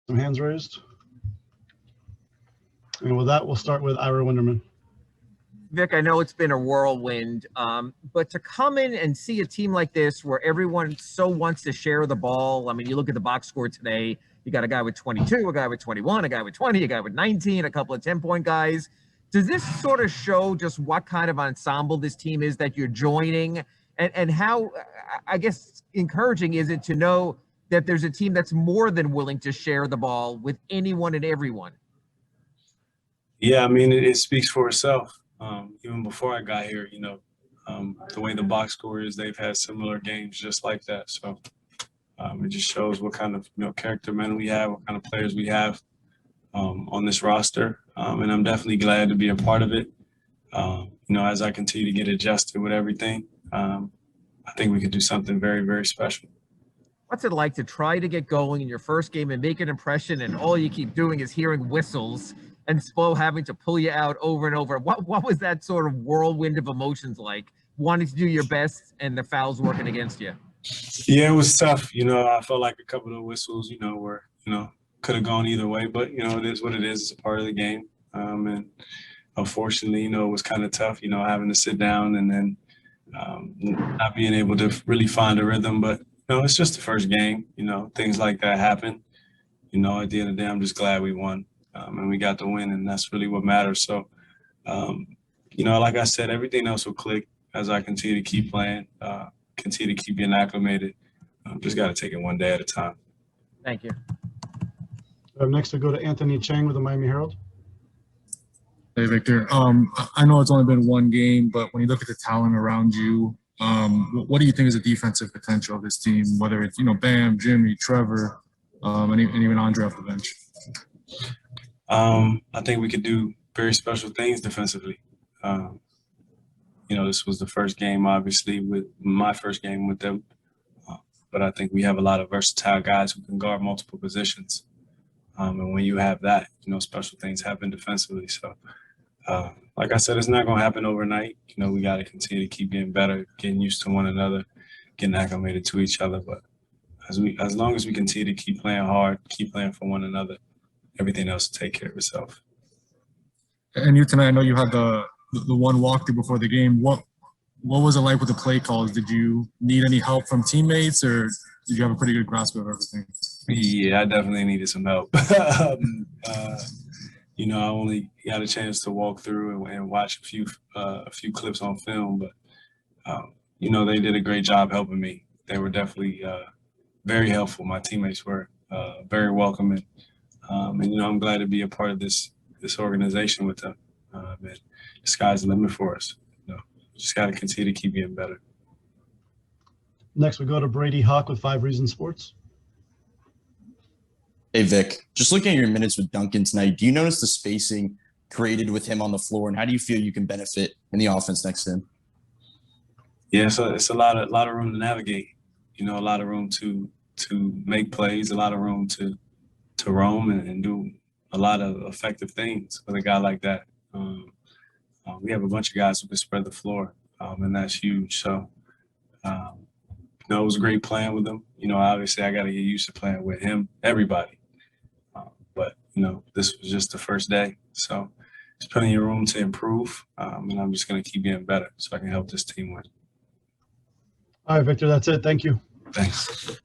Some hands raised. And with that, we'll start with Ira Winderman. Vic, I know it's been a whirlwind, but to come in and see a team like this where everyone so wants to share the ball. I mean, you look at the box score today, you got a guy with 22, a guy with 21, a guy with 20, a guy with 19, a couple of 10-point guys. Does this sort of show just what kind of ensemble this team is that you're joining, and how, I guess, encouraging is it to know that there's a team that's more than willing to share the ball with anyone and everyone? Yeah, I mean, it speaks for itself. Even before I got here, the way the box score is, they've had similar games just like that. So it just shows what kind of character men we have, what kind of players we have on this roster. And I'm definitely glad to be a part of it. As I continue to get adjusted with everything, I think we could do something very, very special. What's it like to try to get going in your first game and make an impression, and all you keep doing is hearing whistles and Spo having to pull you out over and over? What was that sort of whirlwind of emotions like, wanting to do your best and the fouls working against you? Yeah, it was tough. I felt like a couple of whistles, were, could have gone either way, but, it is what it is. It's a part of the game. And unfortunately, it was kind of tough, having to sit down and then not being able to really find a rhythm. But, it's just the first game, things like that happen. At the end of the day, I'm just glad we won. And we got the win, and that's really what matters. So, like I said, everything else will click as I continue to keep playing, continue to keep getting acclimated. Just got to take it one day at a time. Thank you. Next, we'll go to Anthony Chang with the Miami Herald. Hey, Victor. I know it's only been one game, but when you look at the talent around you, what do you think is the defensive potential of this team, whether it's, Bam, Jimmy, Trevor, and even Andre off the bench? I think we could do very special things defensively. This was the first game, obviously, with my first game with them. But I think we have a lot of versatile guys who can guard multiple positions. And when you have that, special things happen defensively. So, like I said, it's not going to happen overnight. We got to continue to keep getting better, getting used to one another, getting acclimated to each other. But as long as we continue to keep playing hard, keep playing for one another, everything else will take care of itself. And you tonight, I know you had the one walkthrough before the game. What was it like with the play calls? Did you need any help from teammates, or did you have a pretty good grasp of everything? Yeah, I definitely needed some help. I only got a chance to walk through and watch a few clips on film, but they did a great job helping me. They were definitely very helpful. My teammates were very welcoming. And I'm glad to be a part of this organization with them. And the sky's the limit for us. Just got to continue to keep getting better. Next, we go to Brady Hawk with 5 Reasons Sports. Hey, Vic, just looking at your minutes with Duncan tonight, do you notice the spacing created with him on the floor, and how do you feel you can benefit in the offense next to him? Yeah, so it's a lot of room to navigate. A lot of room to make plays, a lot of room to roam and do a lot of effective things with a guy like that. We have a bunch of guys who can spread the floor, and that's huge. So, it was great playing with him. Obviously I got to get used to playing with him, everybody. But, this was just the first day. So there's plenty of room to improve, and I'm just going to keep getting better so I can help this team win. All right, Victor, that's it. Thank you. Thanks.